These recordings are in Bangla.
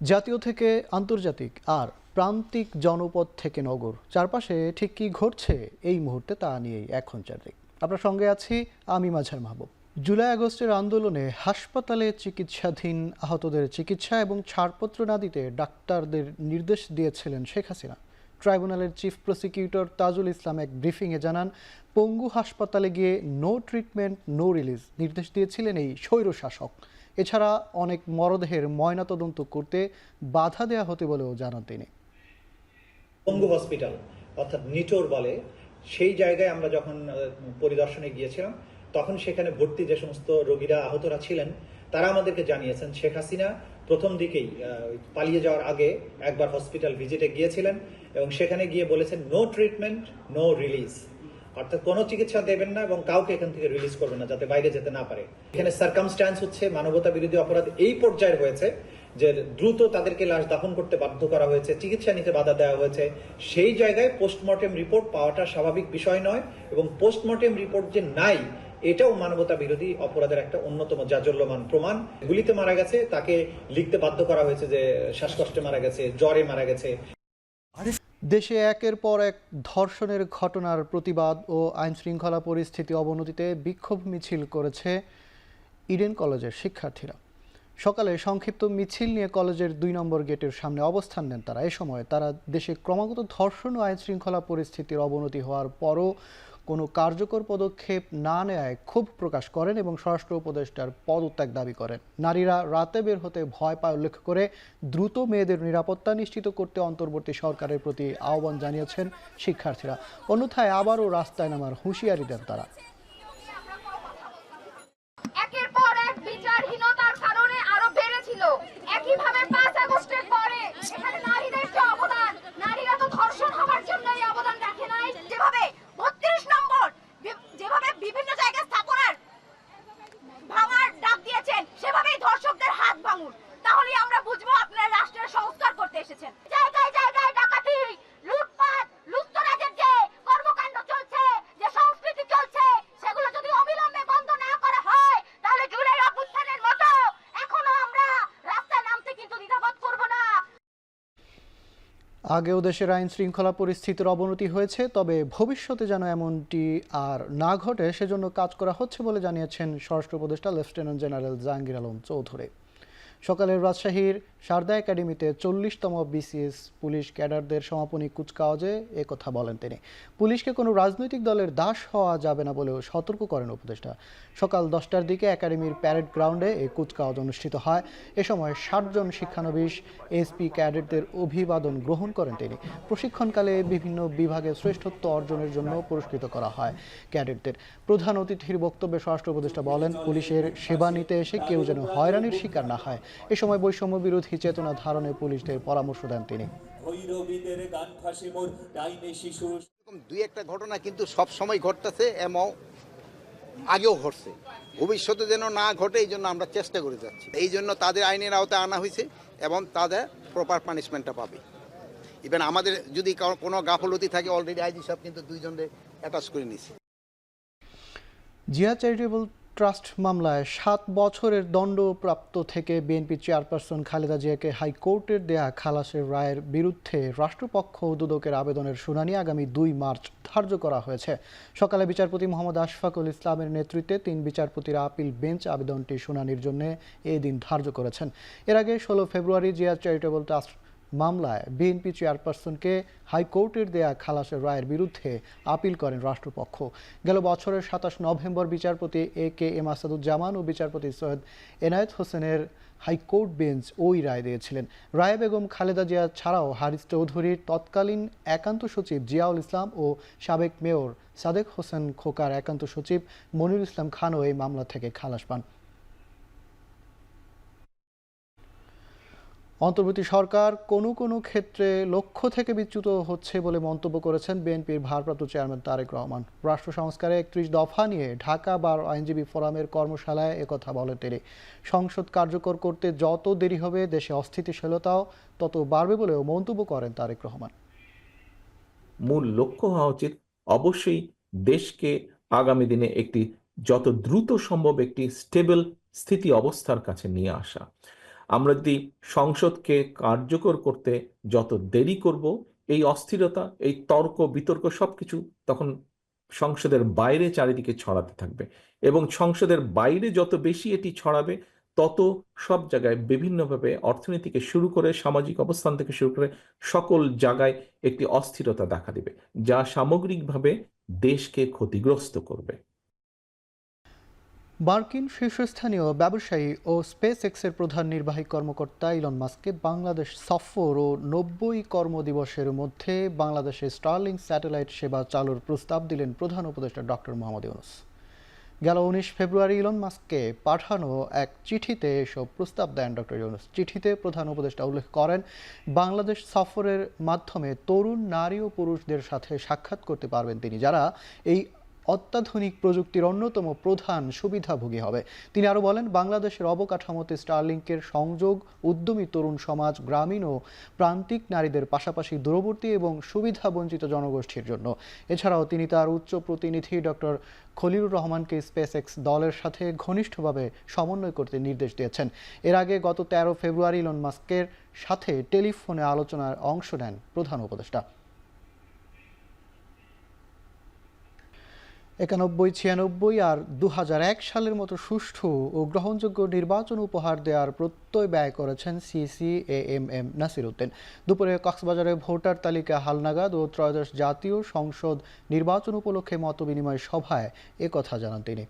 জাতীয় থেকে আন্তর্জাতিক আর প্রান্তিক জনপদ থেকে নগর, চারপাশে ঠিক কী ঘটছে এই মুহূর্তে তা নিয়েই এখন চারদিক। আপনার সঙ্গে আছি আমি মাঝার মাহবুব। জুলাই আগস্টের আন্দোলনে হাসপাতালে চিকিৎসাধীন আহতদের চিকিৎসা এবং ছাড়পত্র না দিতে ডাক্তারদের নির্দেশ দিয়েছিলেন শেখ হাসিনা। ট্রাইব্যুনালের চিফ প্রসিকিউটর তাজুল ইসলাম এক ব্রিফিংয়ে জানান, পঙ্গু হাসপাতালে গিয়ে নো ট্রিটমেন্ট নো রিলিজ নির্দেশ দিয়েছিলেন এই স্বৈরশাসক। এছাড়া অনেক মরদেহের ময়নাতদন্ত করতে বাধা দেওয়া হতে বলেও জানান তিনি। পঙ্গু হসপিটাল অর্থাৎ নিটোর বলে, সেই জায়গায় আমরা যখন পরিদর্শনে গিয়েছিলাম তখন সেখানে ভর্তি যে সমস্ত রোগীরা আহতরা ছিলেন তারা আমাদেরকে জানিয়েছেন শেখ হাসিনা প্রথম দিকেই পালিয়ে যাওয়ার আগে একবার হসপিটাল ভিজিটে গিয়েছিলেন এবং সেখানে গিয়ে বলেছেন নো ট্রিটমেন্ট নো রিলিজ, অর্থাৎ কোনো চিকিৎসা দেবেন না এবং কাউকে এখান থেকে রিলিজ করবেন না যাতে বাইরে যেতে না পারে। এখানে সার্কামস্ট্যান্স হচ্ছে মানবতা বিরোধী অপরাধ এই পর্যায়ে হয়েছে যে দ্রুত তাদেরকে লাশ দাফন করতে বাধ্য করা হয়েছে, চিকিৎসা নিতে বাধা দেওয়া হয়েছে। সেই জায়গায় পোস্টমর্টেম রিপোর্ট পাওয়াটা স্বাভাবিক বিষয় নয় এবং পোস্টমর্টেম রিপোর্ট যে নাই এটাও মানবতা বিরোধী অপরাধের একটা অন্যতম জাজল্যমান প্রমাণ। গুলিতে মারা গেছে, তাকে লিখতে বাধ্য করা হয়েছে যে শ্বাসকষ্টে মারা গেছে, জ্বরে মারা গেছে। দেশে একের পর এক ধর্ষণের ঘটনার প্রতিবাদ ও আইন শৃঙ্খলা পরিস্থিতি অবনতিতে বিক্ষোভ মিছিল করেছে ইডেন কলেজের শিক্ষার্থীরা। সকালে সংক্ষিপ্ত মিছিল নিয়ে কলেজের ২ নম্বর গেটের সামনে অবস্থান নেন তারা। এ সময় তারা দেশে ক্রমাগত ধর্ষণ ও আইন শৃঙ্খলা পরিস্থিতির অবনতি হওয়ার পরও কোনো কার্যকর পদক্ষেপ না নেওয়ায় ক্ষোভ প্রকাশ করেন এবং স্বরাষ্ট্র উপদেষ্টার পদত্যাগ দাবি করেন। নারীরা রাতে বের হতে ভয় পায় উল্লেখ করে দ্রুত মেয়েদের নিরাপত্তা নিশ্চিত করতে অন্তর্বর্তী সরকারের প্রতি আহ্বান জানিয়েছেন শিক্ষার্থীরা। অন্যথায় আবারও রাস্তায় নামার হুঁশিয়ারি দেন তারা। একের পর এক বিচারহীনতার কারণে আরো বেড়েছিল। একইভাবে ৫ আগস্টের পরে এখানে নারীদের যে অবদান, নারীরা তো ধর্ষণ হওয়ার জন্য এই অবদান রাখে নাই। যেভাবে ৩২ নম্বর যেভাবে বিভিন্ন জায়গায় স্থাপনার ভাঙার ডাক দিয়েছেন, সেভাবেই ধর্ষকদের হাত ভাঙুন, তাহলে আমরা বুঝবো আপনারা রাষ্ট্রের সংস্কার করতে এসেছেন। জায়গায় জায়গায় ডাকাতি, লুটপাট, লুটতরাজের যে কর্মকাণ্ড চলছে, যে সংস্কৃতি চলছে, সেগুলো যদি অবিলম্বে বন্ধ না করা হয় তাহলে জুলাই অভ্যুত্থানের মতো এখনো আমরা রাস্তায় নামতে কিন্তু দ্বিধাবোধ করব না। আগেও দেশের আইন শৃঙ্খলা পরিস্থিতির অবনতি হয়েছে, তবে ভবিষ্যতে যেন এমনটি আর না ঘটে সেজন্য কাজ করা হচ্ছে বলে জানিয়েছেন স্বরাষ্ট্র উপদেষ্টা লেফটেন্যান্ট জেনারেল জাহাঙ্গীর আলম চৌধুরী। সকালে রাজশাহীর সারদা একাডেমিতে ৪০তম বিসিএস পুলিশ ক্যাডারদের সমাপনী কুচকাওয়াজে একথা বলেন তিনি। পুলিশকে কোনো রাজনৈতিক দলের দাস হওয়া যাবে না বলেও সতর্ক করেন উপদেষ্টা। সকাল ১০টার দিকে একাডেমির প্যারেড গ্রাউন্ডে এই কুচকাওয়াজ অনুষ্ঠিত হয়। এ সময় ৬০ জন শিক্ষানবিশ এসপি ক্যাডেটদের অভিবাদন গ্রহণ করেন তিনি। প্রশিক্ষণকালে বিভিন্ন বিভাগে শ্রেষ্ঠত্ব অর্জনের জন্য পুরস্কৃত করা হয় ক্যাডেটদের। প্রধান অতিথির বক্তব্যে স্বরাষ্ট্র উপদেষ্টা বলেন, পুলিশের সেবা নিতে এসে কেউ যেন হয়রানির শিকার না হয়। এ সময় বৈষম্য বিরোধী চেতনা ধারণে পুলিশদের পরামর্শ দেন তিনি। দুই একটা ঘটনা কিন্তু সব সময় ঘটতেছে এবং আগেও ঘটছে, ভবিষ্যতে যেন না ঘটে এই জন্য আমরা চেষ্টা করে যাচ্ছি। এই জন্য তাদের আইনের আওতায় আনা হয়েছে এবং তাদের প্রপার পানিশমেন্টটা পাবে। ইভেন আমাদের যদি কোনো গাফলতি থাকে, অলরেডি আইজি সাহেব কিন্তু ২ জনকে অ্যাটাচ করে নিয়েছে। জিয়া চ্যারিটেবল ট্রাস্ট মামলায় ৭ বছরের দণ্ডপ্রাপ্ত থেকে বিএনপি চেয়ারপারসন খালেদা জিয়াকে হাইকোর্টের দেয়া খালাসের রায়ের বিরুদ্ধে রাষ্ট্রপক্ষ দুদকের আবেদনের শুনানি আগামী ২ মার্চ ধার্য করা হয়েছে। সকালে বিচারপতি মোহাম্মদ আশফাকুল ইসলামের নেতৃত্বে ৩ বিচারপতির আপিল বেঞ্চ আবেদনটি শুনানির জন্য এই দিন ধার্য করেছেন। এর আগে ১৬ ফেব্রুয়ারি জিয়া চ্যারিটেবল ট্রাস্ট মামলায় বিএনপি চেয়ারপারসনকে হাইকোর্টের দেয়া খালাসের রায়ের বিরুদ্ধে আপিল করেন রাষ্ট্রপক্ষ। গেল বছরের ২৭ নভেম্বর বিচারপতি AK-এম আসাদুজ্জামান ও বিচারপতি সৈয়দ এনায়েত হোসেনের হাইকোর্ট বেঞ্চ ওই রায় দিয়েছিলেন। রায়ে বেগম খালেদা জিয়া ছাড়াও হারিস চৌধুরীর তৎকালীন একান্ত সচিব জিয়াউল ইসলাম ও সাবেক মেয়র সাদেক হোসেন খোকার একান্ত সচিব মনিরুল ইসলাম খানও এই মামলা থেকে খালাস পান। অন্তর্বর্তী সরকার কোনো ক্ষেত্রে লক্ষ্য থেকে বিচ্যুত হচ্ছে বলে মন্তব্য করেছেন বিএনপির ভারপ্রাপ্ত চেয়ারম্যান তারেক রহমান। রাষ্ট্র সংস্কারে ৩১ দফা নিয়ে ঢাকা বার আইনজীবী ফোরামের কর্মশালায় একথা বলেন তিনি। সংসদ কার্যকর করতে যত দেরি হবে দেশে অস্থিতিশীলতাও তত বাড়বে বলেও মন্তব্য করেন তারেক রহমান। মূল লক্ষ্য হওয়া উচিত অবশ্যই দেশকে আগামী দিনে একটি যত দ্রুত সম্ভব একটি স্টেবল স্থিতি অবস্থার কাছে নিয়ে আসা। আমরা যদি সংসদকে কার্যকর করতে যত দেরি করব, এই অস্থিরতা, এই তর্ক বিতর্ক সবকিছু তখন সংসদের বাইরে চারিদিকে ছড়াতে থাকবে, এবং সংসদের বাইরে যত বেশি এটি ছড়াবে তত সব জায়গায় বিভিন্নভাবে অর্থনীতি থেকে শুরু করে সামাজিক অবস্থান থেকে শুরু করে সকল জায়গায় একটি অস্থিরতা দেখা দিবে, যা সামগ্রিকভাবে দেশকে ক্ষতিগ্রস্ত করবে। মার্কিন শীর্ষস্থানীয় ব্যবসায়ী ও স্পেস এক্সের প্রধান নির্বাহী কর্মকর্তা ইলন মাস্ককে বাংলাদেশ সফর ও 90 কর্মদিবসের মধ্যে বাংলাদেশে স্টারলিংক স্যাটেলাইট সেবা চালুর প্রস্তাব দিলেন প্রধান উপদেষ্টা ডক্টর মোহাম্মদ ইউনূস। গেল 19 ফেব্রুয়ারি ইলন মাস্ককে পাঠানো এক চিঠিতে এসব প্রস্তাব দেন ডক্টর ইউনূস। চিঠিতে প্রধান উপদেষ্টা উল্লেখ করেন, বাংলাদেশ সফরের মাধ্যমে তরুণ নারী ও পুরুষদের সাথে সাক্ষাৎ করতে পারবেন তিনি, যারা এই অত্যাধুনিক প্রযুক্তির অন্যতম প্রধান সুবিধাভোগী হবে। তিনি আরও বলেন, বাংলাদেশের অবকাঠামোতে স্টারলিংকের সংযোগ উদ্যমী তরুণ সমাজ, গ্রামীণ ও প্রান্তিক নারীদের পাশাপাশি দূরবর্তী এবং সুবিধাবঞ্চিত জনগোষ্ঠীর জন্য। এছাড়াও তিনি তার উচ্চ প্রতিনিধি ডক্টর খলিলুর রহমানকে স্পেস এক্স দলের সাথে ঘনিষ্ঠভাবে সমন্বয় করতে নির্দেশ দিয়েছেন। এর আগে গত 13 ফেব্রুয়ারি ইলন মাস্কের সাথে টেলিফোনে আলোচনায় অংশ নেন প্রধান উপদেষ্টা। 91, 96 আর 2001 সালের মতো সুষ্ঠু ও গ্রহণযোগ্য নির্বাচন উপহার দেওয়ার প্রত্যয় ব্যয় করেছেন CCAMM নাসির উদ্দিন। দুপুরে কক্সবাজারে ভোটার তালিকা হালনাগাদ ও ত্রয়োদশ জাতীয় সংসদ নির্বাচন উপলক্ষে মতবিনিময় সভায় একথা জানান তিনি।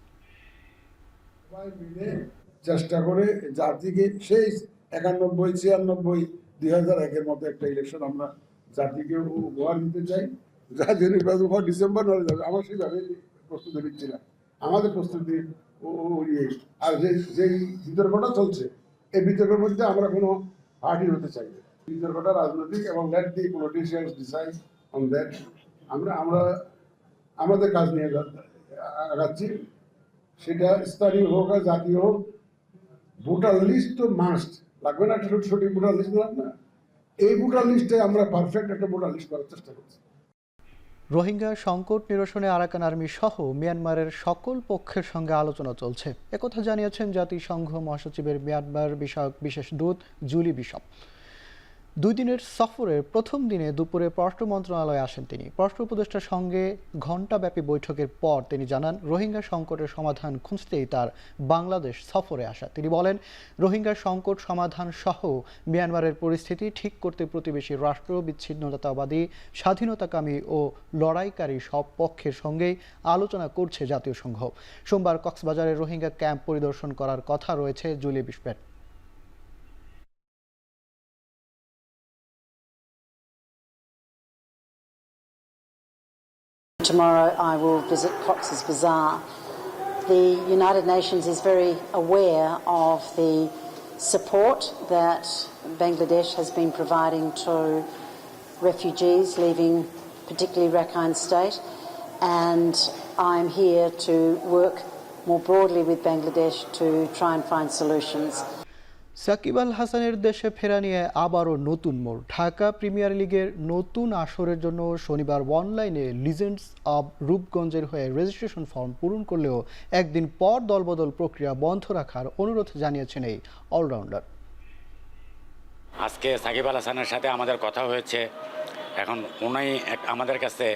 চেষ্টা করে জাতিকে সেই 91, 96, 2001-এর মতো একটা ইলেকশন আমরা জাতিকে উপহার দিতে চাই। জাতীয় নির্বাচন ডিসেম্বর হয়ে যাবে, আমার সেইভাবে প্রস্তুতি নিচ্ছিলাম। আমাদের প্রস্তুতি আর যেই বিতর্কটা চলছে, এই বিতর্কের মধ্যে আমরা কোনো পার্টি হতে চাই না। বিতর্কটা রাজনৈতিক, এবং late the politicians decide on that. আমরা আমাদের কাজ নিয়ে আগাচ্ছি, সেটা স্থানীয় হোক আর জাতীয় হোক। ভোটার লিস্ট তো মাস্ট লাগবে না, একটা সঠিক ভোটার লিস্ট না। এই ভোটার লিস্টে আমরা পারফেক্ট একটা ভোটার লিস্ট করার চেষ্টা করছি। রোহিঙ্গা সংকট নিরসনে আরাকান আর্মি সহ মিয়ানমারের সকল পক্ষের সঙ্গে আলোচনা চলছে, একথা জানিয়েছেন জাতিসংঘ মহাসচিবের মিয়ানমার বিষয়ক বিশেষ দূত জুলি বিশপ। 2 দিনের সফরের প্রথম দিনে দুপুরে পররাষ্ট্র মন্ত্রণালয়ে আসেন তিনি। পররাষ্ট্র উপদেষ্টার সঙ্গে ঘণ্টাব্যাপী বৈঠকের পর তিনি জানান, রোহিঙ্গা সংকটের সমাধান খুঁজতেই তার বাংলাদেশ সফরে আসা। তিনি বলেন, রোহিঙ্গা সংকট সমাধান সহ মিয়ানমারের পরিস্থিতি ঠিক করতে প্রতিবেশী রাষ্ট্র, বিচ্ছিন্নতাবাদী, স্বাধীনতাকামী ও লড়াইকারী সব পক্ষের সঙ্গেই আলোচনা করছে জাতীয় সংঘ। সোমবার কক্সবাজারের রোহিঙ্গা ক্যাম্প পরিদর্শন করার কথা রয়েছে Julie বিশপের। Tomorrow I will visit Cox's Bazar. The United Nations is very aware of the support that Bangladesh has been providing to refugees leaving particularly Rakhine State, and I'm here to work more broadly with Bangladesh to try and find solutions. Shakib Al হাসানের দেশে ফেরা নিয়ে আবারও নতুন মোড়। ঢাকা প্রিমিয়ার লিগের নতুন আসরের জন্য শনিবার অনলাইনে লিজেন্ডস অব রূপগঞ্জের হয়ে রেজিস্ট্রেশন ফর্ম পূরণ করলেও একদিন পর দলবদল প্রক্রিয়া বন্ধ রাখার অনুরোধ জানিয়েছেন এই অলরাউন্ডার। আজকে সাকিব আল হাসানের সাথে আমাদের কথা হয়েছে। এখন উনি আমাদের কাছে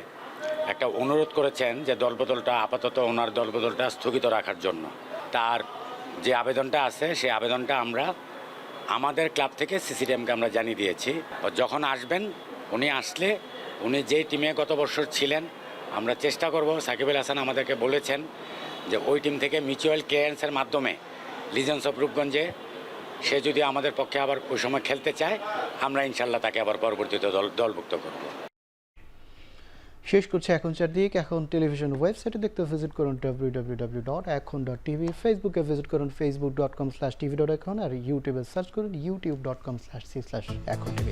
একটা অনুরোধ করেছেন যে দলবদলটা আপাতত ওনার দলবদলটা স্থগিত রাখার জন্য। তার যে আবেদনটা আছে সেই আবেদনটা আমরা আমাদের ক্লাব থেকে সিসিডিএমকে আমরা জানিয়ে দিয়েছি। যখন আসবেন, উনি আসলে উনি যেই টিমে গত বছর ছিলেন, আমরা চেষ্টা করব। সাকিব আল হাসান আমাদেরকে বলেছেন যে ওই টিম থেকে মিউচুয়াল ক্লিয়ারেন্সের মাধ্যমে লিজেন্ডস অফ রূপগঞ্জে সে যদি আমাদের পক্ষে আবার ওই সময় খেলতে চায়, আমরা ইনশাল্লাহ তাকে আবার পরবর্তীতে দলভুক্ত করব। শেষ করছে এখন চারদিক। এখন টেলিভিশন ওয়েবসাইটে দেখতে ভিজিট করুন www.ekhon.tv, ফেসবুকে ভিজিট করুন facebook.com/tv.ekhon, আর ইউটিউবে সার্চ করুন youtube.com/c/ekhon tv।